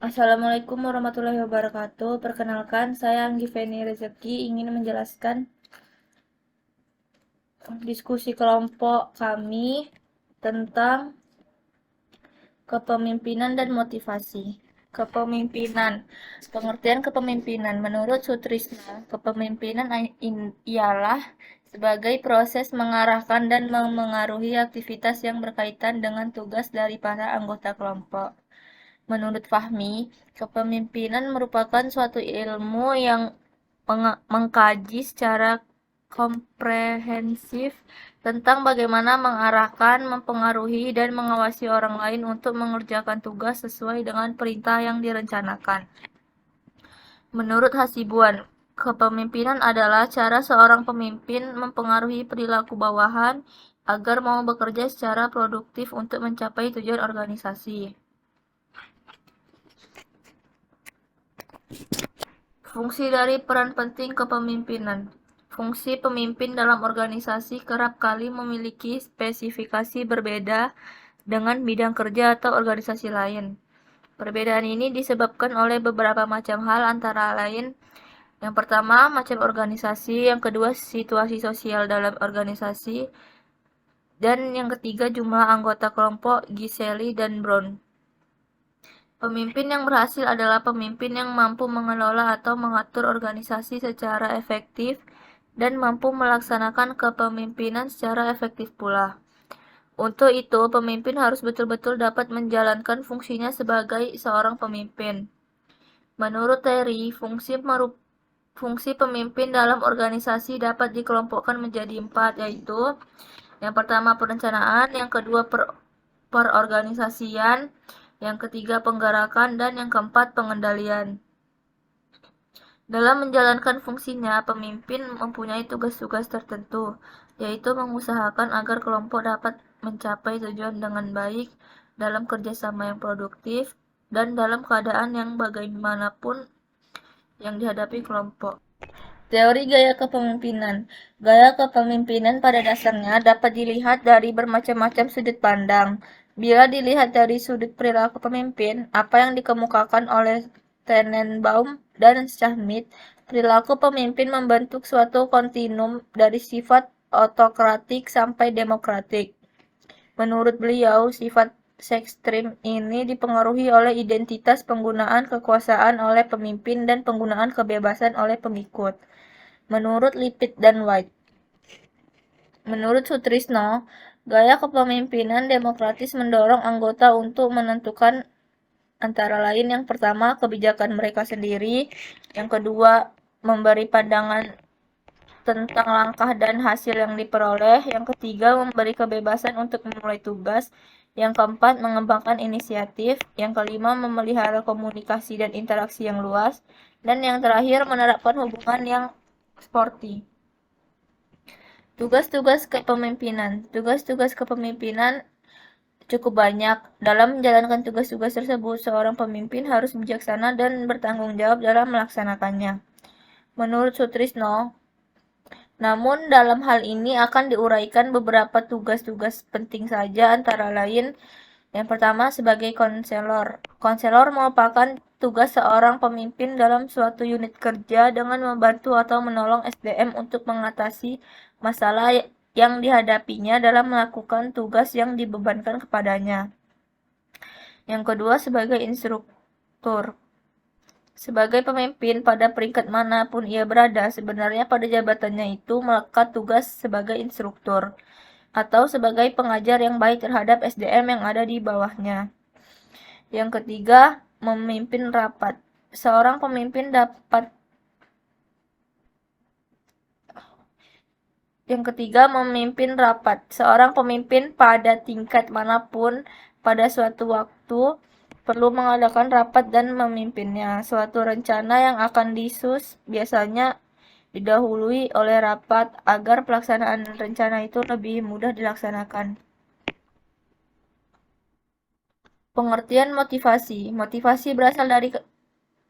Assalamualaikum warahmatullahi wabarakatuh. Perkenalkan, saya Anggi Feni Rezeki ingin menjelaskan diskusi kelompok kami tentang kepemimpinan dan motivasi. Kepemimpinan. Pengertian kepemimpinan menurut Sutrisna, kepemimpinan ialah sebagai proses mengarahkan dan memengaruhi aktivitas yang berkaitan dengan tugas dari para anggota kelompok. Menurut Fahmi, kepemimpinan merupakan suatu ilmu yang mengkaji secara komprehensif tentang bagaimana mengarahkan, mempengaruhi, dan mengawasi orang lain untuk mengerjakan tugas sesuai dengan perintah yang direncanakan. Menurut Hasibuan, kepemimpinan adalah cara seorang pemimpin mempengaruhi perilaku bawahan agar mau bekerja secara produktif untuk mencapai tujuan organisasi. Fungsi dari peran penting kepemimpinan. Fungsi pemimpin dalam organisasi kerap kali memiliki spesifikasi berbeda dengan bidang kerja atau organisasi lain. Perbedaan ini disebabkan oleh beberapa macam hal, antara lain yang pertama, macam organisasi, yang kedua, situasi sosial dalam organisasi, dan yang ketiga, jumlah anggota kelompok. Giseli dan Brown. Pemimpin yang berhasil adalah pemimpin yang mampu mengelola atau mengatur organisasi secara efektif dan mampu melaksanakan kepemimpinan secara efektif pula. Untuk itu, pemimpin harus betul-betul dapat menjalankan fungsinya sebagai seorang pemimpin. Menurut Terry, fungsi pemimpin dalam organisasi dapat dikelompokkan menjadi 4, yaitu yang pertama perencanaan, yang kedua perorganisasian, yang ketiga penggerakan, dan yang keempat pengendalian. Dalam menjalankan fungsinya, pemimpin mempunyai tugas-tugas tertentu, yaitu mengusahakan agar kelompok dapat mencapai tujuan dengan baik dalam kerjasama yang produktif dan dalam keadaan yang bagaimanapun yang dihadapi kelompok. Teori gaya kepemimpinan. Gaya kepemimpinan pada dasarnya dapat dilihat dari bermacam-macam sudut pandang. Bila dilihat dari sudut perilaku pemimpin, apa yang dikemukakan oleh Tenenbaum dan Schmidt, perilaku pemimpin membentuk suatu kontinum dari sifat otokratik sampai demokratik. Menurut beliau, sifat ekstrim ini dipengaruhi oleh identitas penggunaan kekuasaan oleh pemimpin dan penggunaan kebebasan oleh pengikut. Menurut Lipit dan White. Menurut Sutrisno, gaya kepemimpinan demokratis mendorong anggota untuk menentukan antara lain yang pertama kebijakan mereka sendiri, yang kedua memberi pandangan tentang langkah dan hasil yang diperoleh, yang ketiga memberi kebebasan untuk memulai tugas, yang keempat mengembangkan inisiatif, yang kelima memelihara komunikasi dan interaksi yang luas, dan yang terakhir menerapkan hubungan yang sporty. Tugas-tugas kepemimpinan. Tugas-tugas kepemimpinan cukup banyak. Dalam menjalankan tugas-tugas tersebut, seorang pemimpin harus bijaksana dan bertanggung jawab dalam melaksanakannya. Menurut Sutrisno, namun dalam hal ini akan diuraikan beberapa tugas-tugas penting saja, antara lain yang pertama sebagai konselor. Konselor merupakan tugas seorang pemimpin dalam suatu unit kerja dengan membantu atau menolong SDM untuk mengatasi masalah yang dihadapinya dalam melakukan tugas yang dibebankan kepadanya. Yang kedua sebagai instruktur. Sebagai pemimpin pada peringkat manapun ia berada, sebenarnya pada jabatannya itu melekat tugas sebagai instruktur atau sebagai pengajar yang baik terhadap SDM yang ada di bawahnya. Yang ketiga, memimpin rapat. Seorang pemimpin dapat Yang ketiga, memimpin rapat. Seorang pemimpin pada tingkat manapun pada suatu waktu perlu mengadakan rapat dan memimpinnya. Suatu rencana yang akan disus biasanya didahului oleh rapat agar pelaksanaan rencana itu lebih mudah dilaksanakan. Pengertian motivasi. Motivasi berasal dari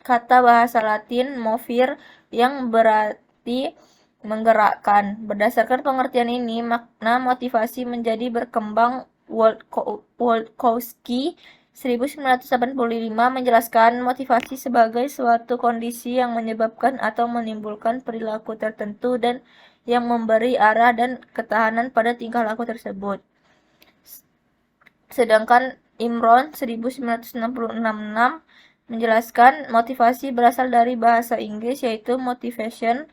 kata bahasa Latin movere yang berarti menggerakkan. Berdasarkan pengertian ini, makna motivasi menjadi berkembang. Wojtkowski 1985 menjelaskan motivasi sebagai suatu kondisi yang menyebabkan atau menimbulkan perilaku tertentu dan yang memberi arah dan ketahanan pada tingkah laku tersebut. Sedangkan Imron 1966 menjelaskan motivasi berasal dari bahasa Inggris yaitu motivation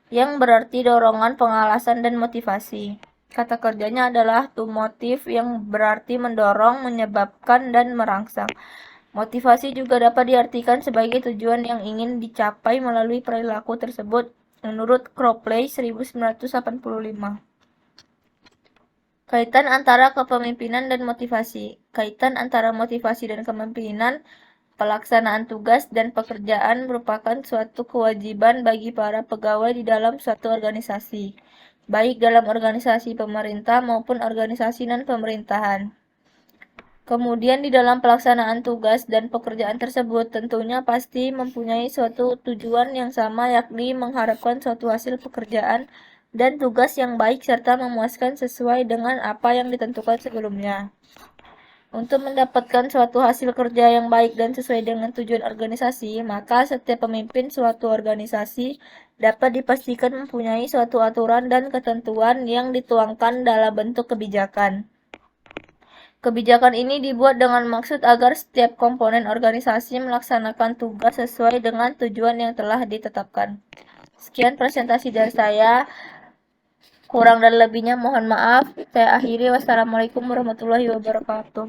yang berarti dorongan, pengalasan, dan motivasi. Kata kerjanya adalah to motive yang berarti mendorong, menyebabkan, dan merangsang. Motivasi juga dapat diartikan sebagai tujuan yang ingin dicapai melalui perilaku tersebut menurut Cropley 1985. Kaitan antara kepemimpinan dan motivasi. Kaitan antara motivasi dan kepemimpinan, pelaksanaan tugas dan pekerjaan merupakan suatu kewajiban bagi para pegawai di dalam suatu organisasi, baik dalam organisasi pemerintah maupun organisasi non-pemerintahan. Kemudian di dalam pelaksanaan tugas dan pekerjaan tersebut tentunya pasti mempunyai suatu tujuan yang sama, yakni mengharapkan suatu hasil pekerjaan dan tugas yang baik serta memuaskan sesuai dengan apa yang ditentukan sebelumnya. Untuk mendapatkan suatu hasil kerja yang baik dan sesuai dengan tujuan organisasi, maka setiap pemimpin suatu organisasi dapat dipastikan mempunyai suatu aturan dan ketentuan yang dituangkan dalam bentuk kebijakan. Kebijakan ini dibuat dengan maksud agar setiap komponen organisasi melaksanakan tugas sesuai dengan tujuan yang telah ditetapkan. Sekian presentasi dari saya. Kurang dan lebihnya mohon maaf. Saya akhiri. Wassalamualaikum warahmatullahi wabarakatuh.